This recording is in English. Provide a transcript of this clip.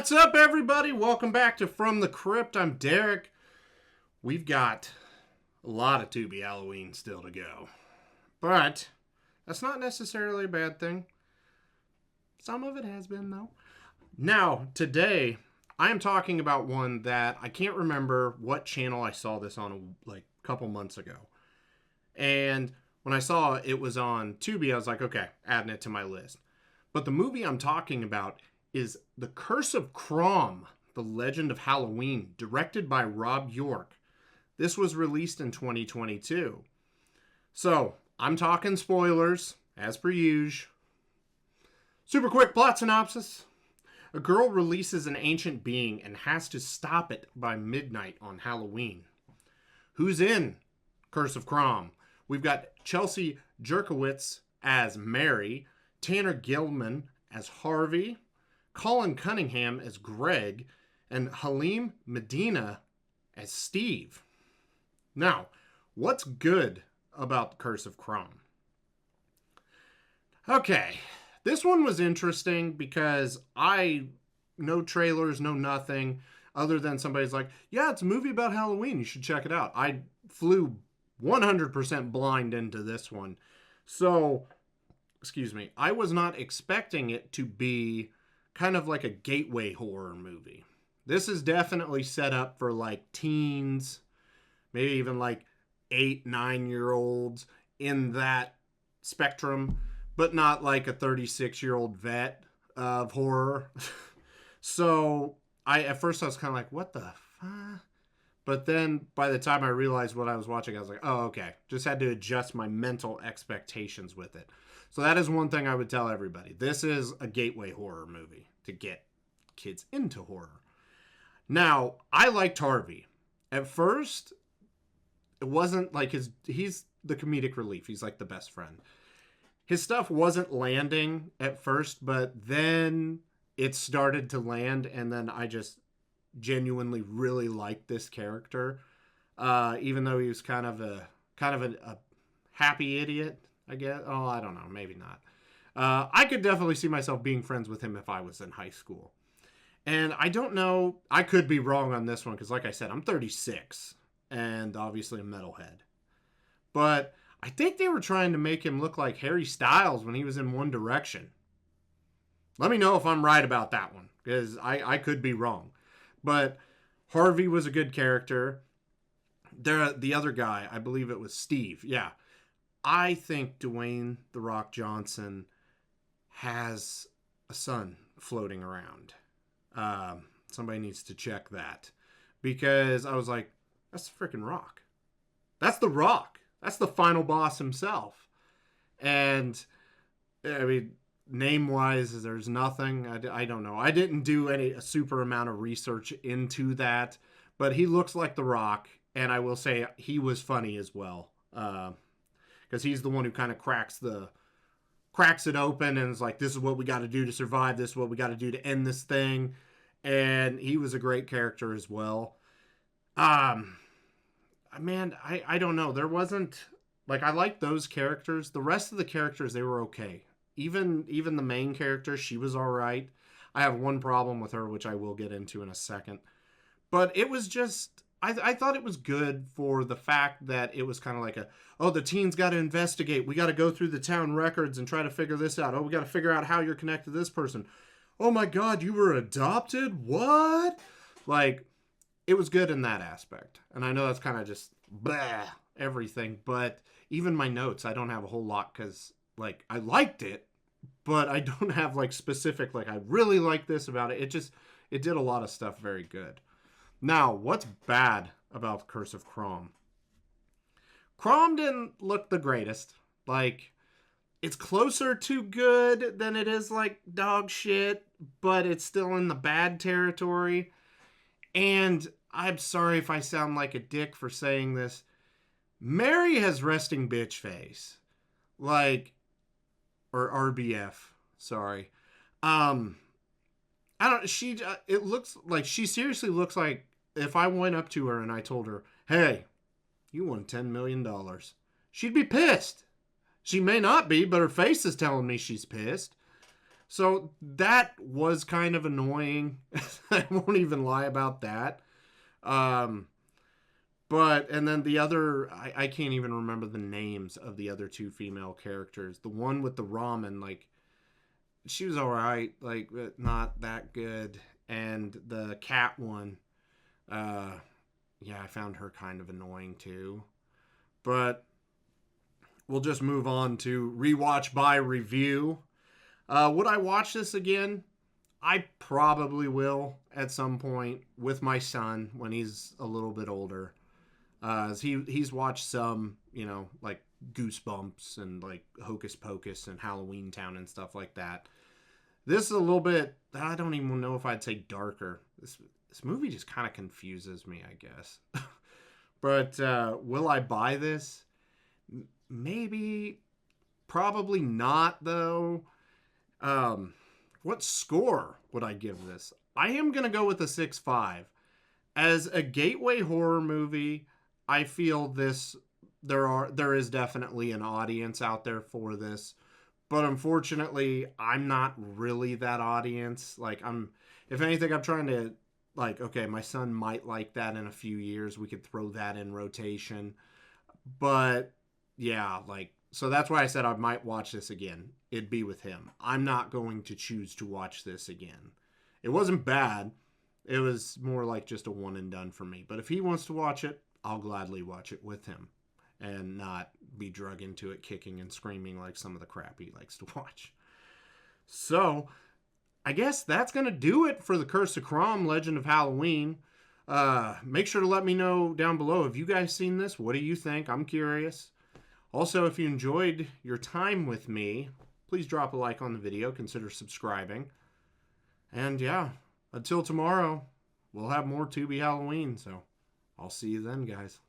What's up, everybody? Welcome back to From the Crypt. I'm Derek. We've got a lot of Tubi Halloween still to go. But that's not necessarily a bad thing. Some of it has been, though. Now, today, I am talking about one that I can't remember what channel I saw this on a couple months ago. And when I saw it was on Tubi, I was like, okay, adding it to my list. But the movie I'm talking about is The Curse of Crom, The Legend of Halloween, directed by Rob York. This was released in 2022. So, I'm talking spoilers, as per usual. Super quick plot synopsis. A girl releases an ancient being and has to stop it by midnight on Halloween. Who's in Curse of Crom? We've got Chelsea Jerkowitz as Mary, Tanner Gilman as Harvey, Colin Cunningham as Greg, and Halim Medina as Steve. Now, what's good about The Curse of Crom? Okay, this one was interesting because no trailers, no nothing, other than somebody's like, yeah, it's a movie about Halloween, you should check it out. I flew 100% blind into this one. So, I was not expecting it to be kind of like a gateway horror movie. This is definitely set up for like teens, maybe even like 8-9-year-olds in that spectrum, but not like a 36-year-old vet of horror. So at first I was kind of like, what the fuck? But then by the time I realized what I was watching, I was like, oh, okay. Just had to adjust my mental expectations with it. So that is one thing I would tell everybody. This is a gateway horror movie to get kids into horror. Now, I liked Harvey. At first, it wasn't like he's the comedic relief. He's like the best friend. His stuff wasn't landing at first, but then it started to land, and then I just genuinely really liked this character. Even though he was kind of a happy idiot, I guess. Oh, I don't know. Maybe not. I could definitely see myself being friends with him if I was in high school. And I don't know. I could be wrong on this one because, like I said, I'm 36 and obviously a metalhead. But I think they were trying to make him look like Harry Styles when he was in One Direction. Let me know if I'm right about that one because I could be wrong. But Harvey was a good character. The other guy, I believe it was Steve. Yeah. I think Dwayne "The Rock" Johnson has a son floating around. Somebody needs to check that. Because I was like, that's the freaking Rock. That's The Rock. That's the final boss himself. And, I mean, name-wise, there's nothing. I don't know. I didn't do a super amount of research into that. But he looks like The Rock. And I will say he was funny as well. Because he's the one who kind of cracks it open and is like, this is what we got to do to survive. This is what we got to do to end this thing. And he was a great character as well. Man, I don't know. There wasn't, like, I liked those characters. The rest of the characters, they were okay. Even the main character, she was all right. I have one problem with her, which I will get into in a second. But it was just, I thought it was good for the fact that it was kind of like the teens got to investigate. We got to go through the town records and try to figure this out. Oh, we got to figure out how you're connected to this person. Oh my God, you were adopted? What? Like, it was good in that aspect. And I know that's kind of just blah, everything. But even my notes, I don't have a whole lot because, like, I liked it, but I don't have, like, specific, like, I really like this about it. It did a lot of stuff very good. Now, what's bad about The Curse of Crom? Crom didn't look the greatest. Like, it's closer to good than it is, like, dog shit, but it's still in the bad territory. And I'm sorry if I sound like a dick for saying this. Mary has resting bitch face. Like, or RBF, sorry. It looks like, she seriously looks like if I went up to her and I told her, hey, you won $10 million, she'd be pissed. She may not be, but her face is telling me she's pissed. So that was kind of annoying. I won't even lie about that. Um, but, and then the other, I can't even remember the names of the other two female characters. The one with the ramen, like, she was alright, like, but not that good. And the cat one, uh, yeah, I found her kind of annoying too. But we'll just move on to rewatch by review. Would I watch this again? I probably will at some point with my son when he's a little bit older. He's watched some, like Goosebumps and like Hocus Pocus and Halloween Town and stuff like that. This is a little bit, I don't even know if I'd say darker. This movie just kind of confuses me, I guess. But will I buy this? Maybe, probably not though. What score would I give this? I am gonna go with a 6.5. As a gateway horror movie, I feel there is definitely an audience out there for this, but unfortunately, I'm not really that audience. Like, if anything, I'm trying to, like, okay, my son might like that in a few years. We could throw that in rotation, but yeah, like, so that's why I said I might watch this again. It'd be with him. I'm not going to choose to watch this again. It wasn't bad. It was more like just a one and done for me. But if he wants to watch it, I'll gladly watch it with him and not be drug into it kicking and screaming like some of the crap he likes to watch. So, I guess that's going to do it for the Curse of Crom Legend of Halloween. Make sure to let me know down below. Have you guys seen this? What do you think? I'm curious. Also, if you enjoyed your time with me, please drop a like on the video. Consider subscribing. And yeah, until tomorrow, we'll have more Tubi Halloween. So I'll see you then, guys.